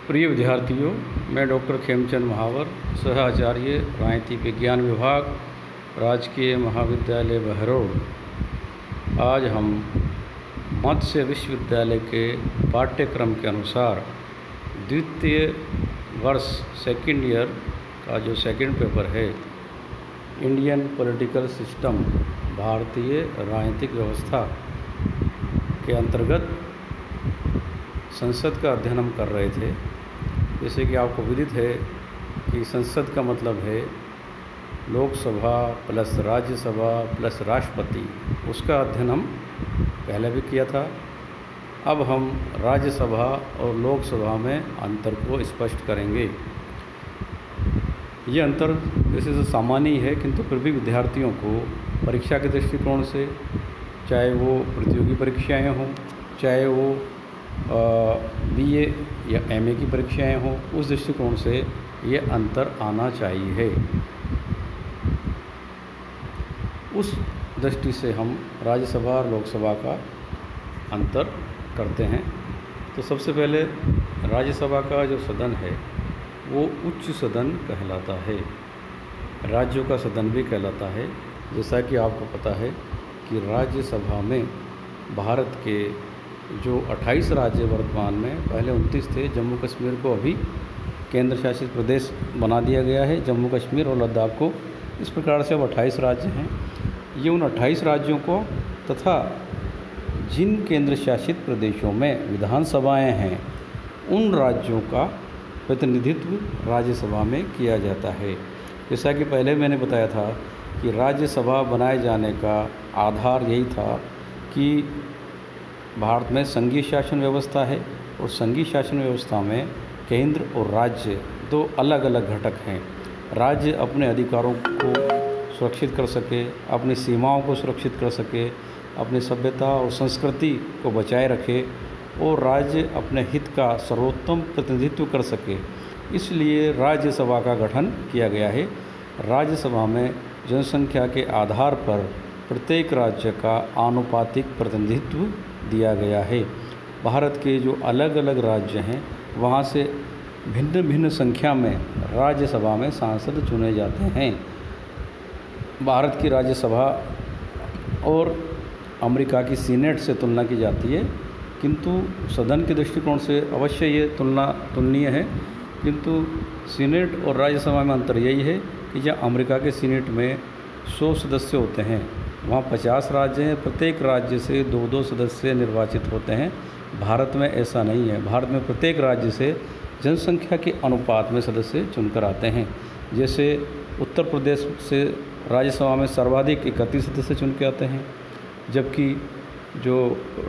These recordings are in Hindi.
प्रिय विद्यार्थियों, मैं डॉक्टर खेमचंद महावर, सह आचार्य राजनीतिक विज्ञान विभाग, राजकीय महाविद्यालय बहरोड। आज हम मत्स्य विश्वविद्यालय के पाठ्यक्रम के अनुसार द्वितीय वर्ष सेकंड ईयर का जो सेकंड पेपर है, इंडियन पॉलिटिकल सिस्टम, भारतीय राजनीतिक व्यवस्था के अंतर्गत संसद का अध्ययन हम कर रहे थे। जैसे कि आपको विदित है कि संसद का मतलब है लोकसभा प्लस राज्यसभा प्लस राष्ट्रपति। उसका अध्ययन हम पहले भी किया था। अब हम राज्यसभा और लोकसभा में अंतर को स्पष्ट करेंगे। ये अंतर वैसे तो सामान्य ही है, किंतु फिर भी विद्यार्थियों को परीक्षा के दृष्टिकोण से, चाहे वो प्रतियोगी परीक्षाएं हों, चाहे वो बीए या एमए की परीक्षाएं हों, उस दृष्टिकोण से ये अंतर आना चाहिए। उस दृष्टि से हम राज्यसभा और लोकसभा का अंतर करते हैं। तो सबसे पहले राज्यसभा का जो सदन है वो उच्च सदन कहलाता है, राज्यों का सदन भी कहलाता है। जैसा कि आपको पता है कि राज्यसभा में भारत के जो 28 राज्य वर्तमान में, पहले 29 थे, जम्मू कश्मीर को अभी केंद्र शासित प्रदेश बना दिया गया है, जम्मू कश्मीर और लद्दाख को। इस प्रकार से अब 28 राज्य हैं। ये उन 28 राज्यों को तथा जिन केंद्र शासित प्रदेशों में विधानसभाएं हैं, उन राज्यों का प्रतिनिधित्व राज्यसभा में किया जाता है। जैसा कि पहले मैंने बताया था कि राज्यसभा बनाए जाने का आधार यही था कि भारत में संघीय शासन व्यवस्था है और संघीय शासन व्यवस्था में केंद्र और राज्य दो अलग अलग घटक हैं। राज्य अपने अधिकारों को सुरक्षित कर सके, अपनी सीमाओं को सुरक्षित कर सके, अपनी सभ्यता और संस्कृति को बचाए रखे और राज्य अपने हित का सर्वोत्तम प्रतिनिधित्व कर सके। इसलिए राज्यसभा का गठन किया गया है। राज्यसभा में जनसंख्या के आधार पर प्रत्येक राज्य का आनुपातिक प्रतिनिधित्व दिया गया है। भारत के जो अलग अलग राज्य हैं, वहाँ से भिन्न भिन्न संख्या में राज्यसभा में सांसद चुने जाते हैं। भारत की राज्यसभा और अमेरिका की सीनेट से तुलना की जाती है, किंतु सदन के दृष्टिकोण से अवश्य ये तुलनीय है। किंतु सीनेट और राज्यसभा में अंतर यही है कि जहाँ अमेरिका के सीनेट में 100 सदस्य होते हैं, वहाँ 50 राज्य हैं, प्रत्येक राज्य से 2-2 सदस्य निर्वाचित होते हैं। भारत में ऐसा नहीं है। भारत में प्रत्येक राज्य से जनसंख्या के अनुपात में सदस्य चुनकर आते हैं। जैसे उत्तर प्रदेश से राज्यसभा में सर्वाधिक 31 सदस्य चुन के आते हैं, जबकि जो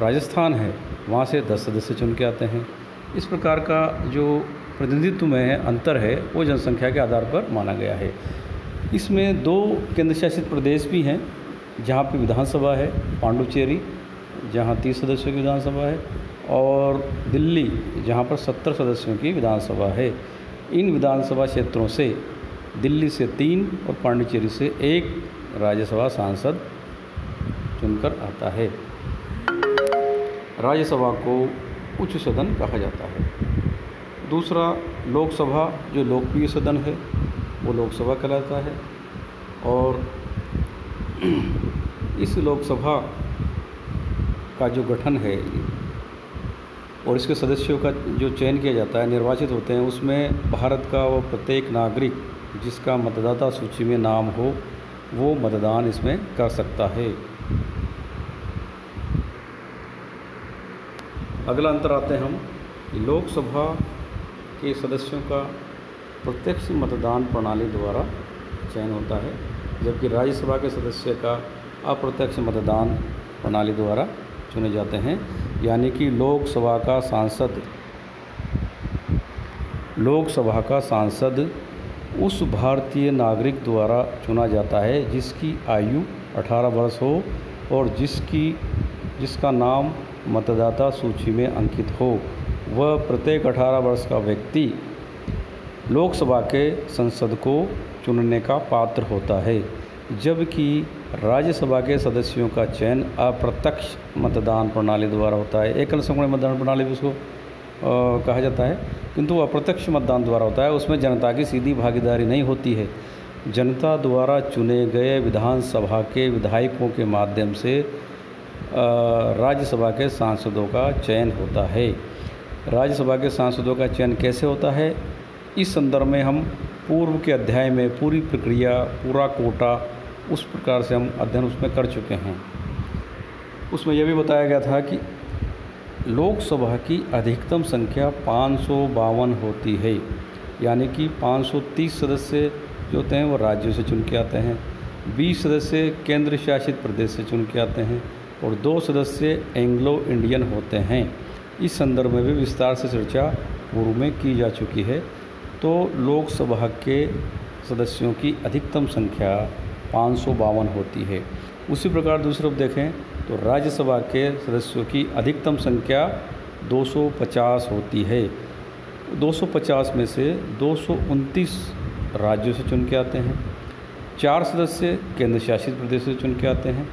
राजस्थान है वहाँ से 10 सदस्य चुन के आते हैं। इस प्रकार का जो प्रतिनिधित्व में अंतर है वो जनसंख्या के आधार पर माना गया है। इसमें 2 केंद्र शासित प्रदेश भी हैं जहाँ पे विधानसभा है, पांडुचेरी जहाँ 30 सदस्यों की विधानसभा है, और दिल्ली जहाँ पर 70 सदस्यों की विधानसभा है। इन विधानसभा क्षेत्रों से दिल्ली से 3 और पांडुचेरी से 1 राज्यसभा सांसद चुनकर आता है। राज्यसभा को उच्च सदन कहा जाता है। दूसरा, लोकसभा जो लोकप्रिय सदन है वो लोकसभा कहलाता है। और इस लोकसभा का जो गठन है और इसके सदस्यों का जो चयन किया जाता है, निर्वाचित होते हैं, उसमें भारत का वो प्रत्येक नागरिक जिसका मतदाता सूची में नाम हो वो मतदान इसमें कर सकता है। अगला अंतर आते हैं हम, लोकसभा के सदस्यों का प्रत्यक्ष मतदान प्रणाली द्वारा चयन होता है, जबकि राज्यसभा के सदस्य का अप्रत्यक्ष मतदान प्रणाली द्वारा चुने जाते हैं। यानी कि लोकसभा का सांसद उस भारतीय नागरिक द्वारा चुना जाता है जिसकी आयु 18 वर्ष हो और जिसका नाम मतदाता सूची में अंकित हो। वह प्रत्येक 18 वर्ष का व्यक्ति लोकसभा के संसद को चुनने का पात्र होता है, जबकि राज्यसभा के सदस्यों का चयन अप्रत्यक्ष मतदान प्रणाली द्वारा होता है। एकल संगणक मतदान प्रणाली भी उसको कहा जाता है। किंतु वो अप्रत्यक्ष मतदान द्वारा होता है। उसमें जनता की सीधी भागीदारी नहीं होती है। जनता द्वारा चुने गए विधानसभा के विधायकों के माध्यम से राज्यसभा के सांसदों का चयन होता है। राज्यसभा के सांसदों का चयन कैसे होता है, इस संदर्भ में हम पूर्व के अध्याय में पूरी प्रक्रिया, पूरा कोटा, उस प्रकार से हम अध्ययन उसमें कर चुके हैं। उसमें यह भी बताया गया था कि लोकसभा की अधिकतम संख्या 552 होती है, यानी कि 530 सदस्य जो होते हैं वो राज्यों से चुन के आते हैं, 20 सदस्य केंद्र शासित प्रदेश से चुन के आते हैं और 2 सदस्य एंग्लो इंडियन होते हैं। इस संदर्भ में भी विस्तार से चर्चा पूर्व में की जा चुकी है। तो लोकसभा के सदस्यों की अधिकतम संख्या 552 होती है। उसी प्रकार दूसरी तरफ देखें तो राज्यसभा के सदस्यों की अधिकतम संख्या 250 होती है। 250 में से 229 राज्यों से चुन के आते हैं, 4 सदस्य केंद्र शासित प्रदेश से चुन के आते हैं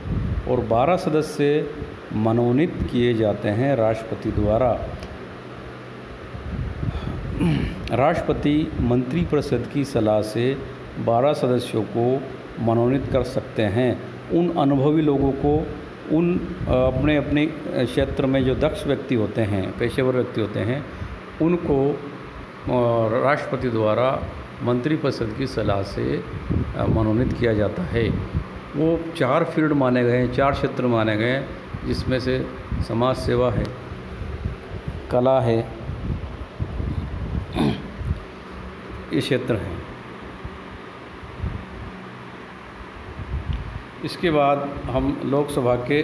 और 12 सदस्य मनोनीत किए जाते हैं राष्ट्रपति द्वारा। राष्ट्रपति मंत्रिपरिषद की सलाह से 12 सदस्यों को मनोनीत कर सकते हैं। उन अनुभवी लोगों को, उन अपने अपने क्षेत्र में जो दक्ष व्यक्ति होते हैं, पेशेवर व्यक्ति होते हैं, उनको राष्ट्रपति द्वारा मंत्रिपरिषद की सलाह से मनोनीत किया जाता है। वो 4 फील्ड माने गए हैं, 4 क्षेत्र माने गए हैं, जिसमें से समाज सेवा है, कला है, ये क्षेत्र हैं। इसके बाद हम लोकसभा के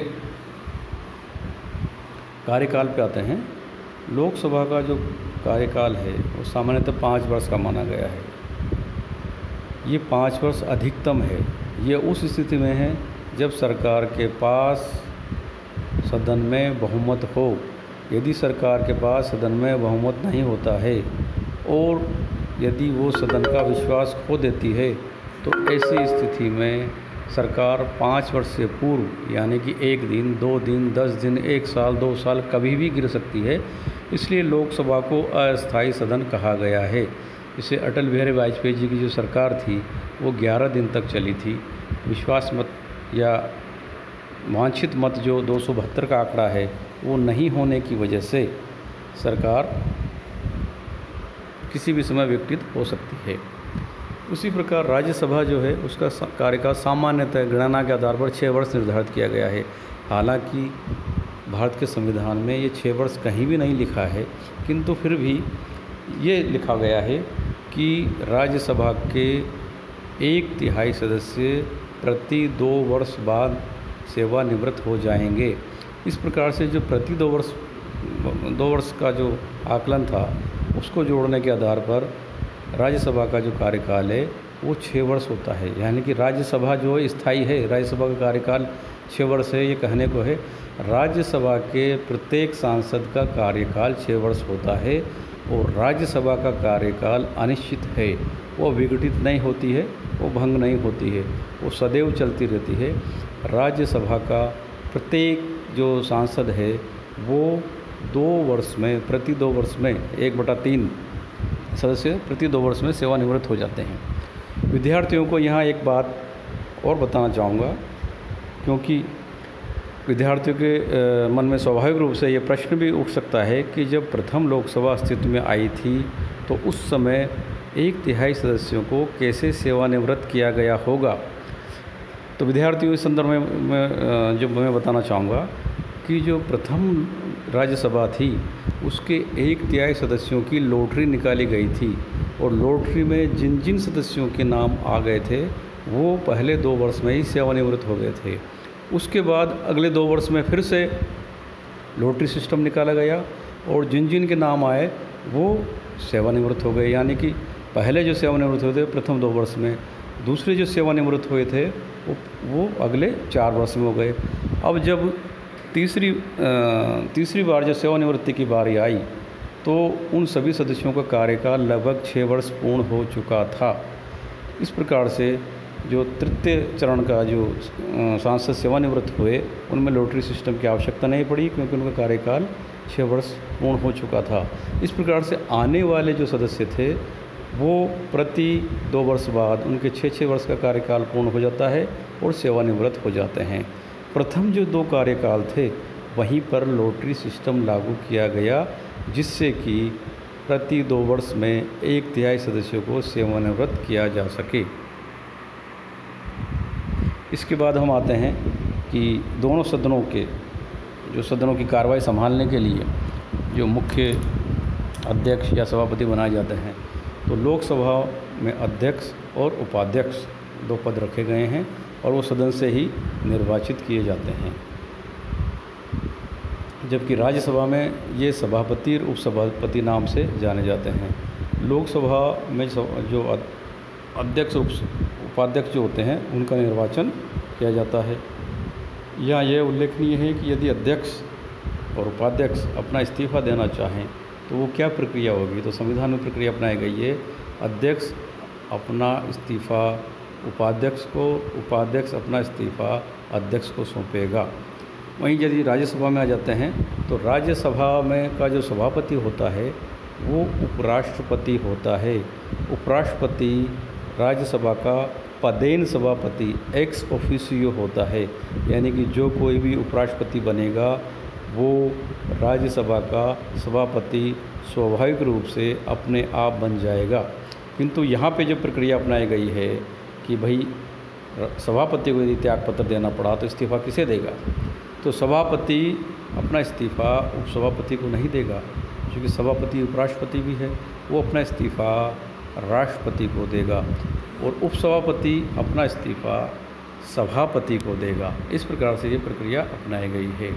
कार्यकाल पे आते हैं। लोकसभा का जो कार्यकाल है वो सामान्यतः 5 वर्ष का माना गया है। ये 5 वर्ष अधिकतम है। ये उस स्थिति में है जब सरकार के पास सदन में बहुमत हो। यदि सरकार के पास सदन में बहुमत नहीं होता है और यदि वो सदन का विश्वास खो देती है, तो ऐसी स्थिति में सरकार 5 वर्ष से पूर्व, यानी कि 1 दिन, 2 दिन, 10 दिन, 1 साल, 2 साल कभी भी गिर सकती है। इसलिए लोकसभा को अस्थायी सदन कहा गया है। इसे अटल बिहारी वाजपेयी जी की जो सरकार थी वो 11 दिन तक चली थी। विश्वास मत या वांछित मत जो 272 का आंकड़ा है वो नहीं होने की वजह से सरकार किसी भी समय विघटित हो सकती है। उसी प्रकार राज्यसभा जो है उसका कार्यकाल सामान्यतः गणना के आधार पर 6 वर्ष निर्धारित किया गया है। हालांकि भारत के संविधान में ये 6 वर्ष कहीं भी नहीं लिखा है, किंतु फिर भी ये लिखा गया है कि राज्यसभा के 1/3 सदस्य प्रति 2 वर्ष बाद सेवानिवृत्त हो जाएंगे। इस प्रकार से जो प्रति 2 वर्ष का जो आकलन था उसको जोड़ने के आधार पर राज्यसभा का जो कार्यकाल है वो 6 वर्ष होता है। यानी कि राज्यसभा जो है स्थायी है, राज्यसभा का कार्यकाल 6 वर्ष है। ये कहने को है राज्यसभा के प्रत्येक सांसद का कार्यकाल 6 वर्ष होता है और राज्यसभा का कार्यकाल अनिश्चित है। वो विघटित नहीं होती है, वो भंग नहीं होती है, वो सदैव चलती रहती है। राज्यसभा का प्रत्येक जो सांसद है वो 2 वर्ष में, प्रति 2 वर्ष में 1/3 सदस्य प्रति 2 वर्ष में सेवानिवृत्त हो जाते हैं। विद्यार्थियों को यहाँ एक बात और बताना चाहूँगा, क्योंकि विद्यार्थियों के मन में स्वाभाविक रूप से ये प्रश्न भी उठ सकता है कि जब प्रथम लोकसभा अस्तित्व में आई थी तो उस समय 1/3 सदस्यों को कैसे सेवानिवृत्त किया गया होगा। तो विद्यार्थियों इस संदर्भ में जो मैं बताना चाहूँगा कि जो प्रथम राज्यसभा थी उसके 1/3 सदस्यों की लॉटरी निकाली गई थी और लॉटरी में जिन जिन सदस्यों के नाम आ गए थे वो पहले 2 वर्ष में ही सेवानिवृत्त हो गए थे। उसके बाद अगले 2 वर्ष में फिर से लॉटरी सिस्टम निकाला गया और जिन जिन के नाम आए वो सेवानिवृत्त हो गए। यानी कि पहले जो सेवानिवृत्त हुए थे प्रथम 2 वर्ष में, दूसरे जो सेवानिवृत्त हुए थे वो अगले 4 वर्ष में हो गए। अब जब तीसरी बार जब सेवानिवृत्ति की बारी आई तो उन सभी सदस्यों का कार्यकाल लगभग 6 वर्ष पूर्ण हो चुका था। इस प्रकार से जो तृतीय चरण का जो सांसद सेवानिवृत्त हुए उनमें लॉटरी सिस्टम की आवश्यकता नहीं पड़ी, क्योंकि उनका कार्यकाल 6 वर्ष पूर्ण हो चुका था। इस प्रकार से आने वाले जो सदस्य थे वो प्रति 2 वर्ष बाद उनके 6-6 वर्ष का कार्यकाल पूर्ण हो जाता है और सेवानिवृत्त हो जाते हैं। प्रथम जो 2 कार्यकाल थे वहीं पर लॉटरी सिस्टम लागू किया गया, जिससे कि प्रति 2 वर्ष में 1/3 सदस्यों को सेवानिवृत्त किया जा सके। इसके बाद हम आते हैं कि दोनों सदनों की कार्रवाई संभालने के लिए जो मुख्य अध्यक्ष या सभापति बनाए जाते हैं, तो लोकसभा में अध्यक्ष और उपाध्यक्ष 2 पद रखे गए हैं और वो सदन से ही निर्वाचित किए जाते हैं। जबकि राज्यसभा में ये सभापति और उपसभापति नाम से जाने जाते हैं। लोकसभा में जो अध्यक्ष उपाध्यक्ष जो होते हैं उनका निर्वाचन किया जाता है। यहाँ यह उल्लेखनीय है कि यदि अध्यक्ष और उपाध्यक्ष अपना इस्तीफ़ा देना चाहें तो वो क्या प्रक्रिया होगी, तो संविधान में प्रक्रिया अपनाई गई है। अध्यक्ष अपना इस्तीफ़ा उपाध्यक्ष को, उपाध्यक्ष अपना इस्तीफ़ा अध्यक्ष को सौंपेगा। वहीं यदि राज्यसभा में आ जाते हैं तो राज्यसभा में का जो सभापति होता है वो उपराष्ट्रपति होता है। उपराष्ट्रपति राज्यसभा का पदेन सभापति एक्स ऑफिसियो होता है, यानी कि जो कोई भी उपराष्ट्रपति बनेगा वो राज्यसभा का सभापति स्वाभाविक रूप से अपने आप बन जाएगा। किंतु यहाँ पे जो प्रक्रिया अपनाई गई है कि भाई सभापति को यदि त्यागपत्र देना पड़ा तो इस्तीफ़ा किसे देगा, तो सभापति अपना इस्तीफ़ा उपसभापति को नहीं देगा, क्योंकि सभापति उपराष्ट्रपति भी है, वो अपना इस्तीफ़ा राष्ट्रपति को देगा और उपसभापति अपना इस्तीफ़ा सभापति को देगा। इस प्रकार से ये प्रक्रिया अपनाई गई है।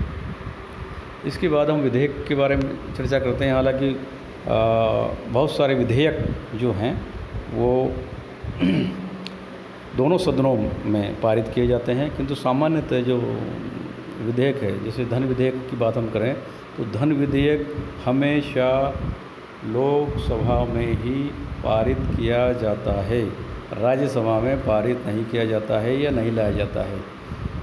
इसके बाद हम विधेयक के बारे में चर्चा करते हैं। हालांकि बहुत सारे विधेयक जो हैं वो दोनों सदनों में पारित किए जाते हैं, किंतु सामान्यतः जो विधेयक है, जैसे धन विधेयक की बात हम करें तो धन विधेयक हमेशा लोकसभा में ही पारित किया जाता है, राज्यसभा में पारित नहीं किया जाता है या नहीं लाया जाता है।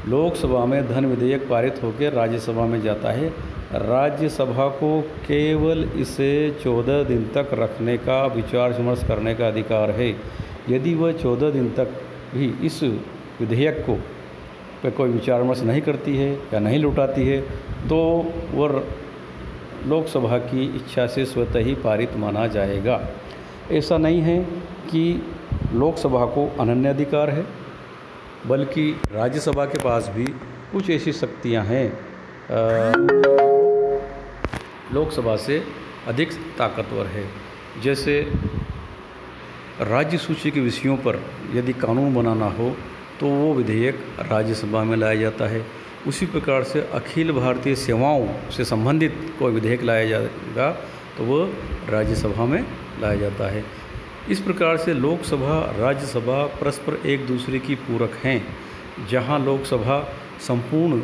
लोकसभा में धन विधेयक पारित होकर राज्यसभा में जाता है। राज्यसभा को केवल इसे 14 दिन तक रखने का, विचार विमर्श करने का अधिकार है। यदि वह 14 दिन तक भी इस विधेयक को पे कोई विचार विमर्श नहीं करती है या नहीं लौटाती है तो वह लोकसभा की इच्छा से स्वतः ही पारित माना जाएगा। ऐसा नहीं है कि लोकसभा को अनन्य अधिकार है, बल्कि राज्यसभा के पास भी कुछ ऐसी शक्तियां हैं लोकसभा से अधिक ताकतवर है। जैसे राज्य सूची के विषयों पर यदि कानून बनाना हो तो वो विधेयक राज्यसभा में लाया जाता है। उसी प्रकार से अखिल भारतीय सेवाओं से संबंधित कोई विधेयक लाया जाएगा तो वो राज्यसभा में लाया जाता है। इस प्रकार से लोकसभा राज्यसभा परस्पर एक दूसरे की पूरक हैं। जहां लोकसभा संपूर्ण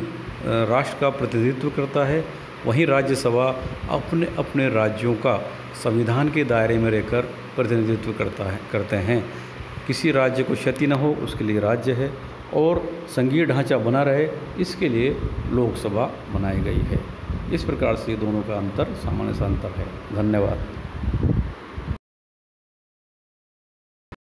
राष्ट्र का प्रतिनिधित्व करता है, वहीं राज्यसभा अपने अपने राज्यों का संविधान के दायरे में रहकर प्रतिनिधित्व करते हैं। किसी राज्य को क्षति न हो उसके लिए राज्य है और संघीय ढांचा बना रहे इसके लिए लोकसभा बनाई गई है। इस प्रकार से दोनों का अंतर सामान्य सा अंतर है। धन्यवाद।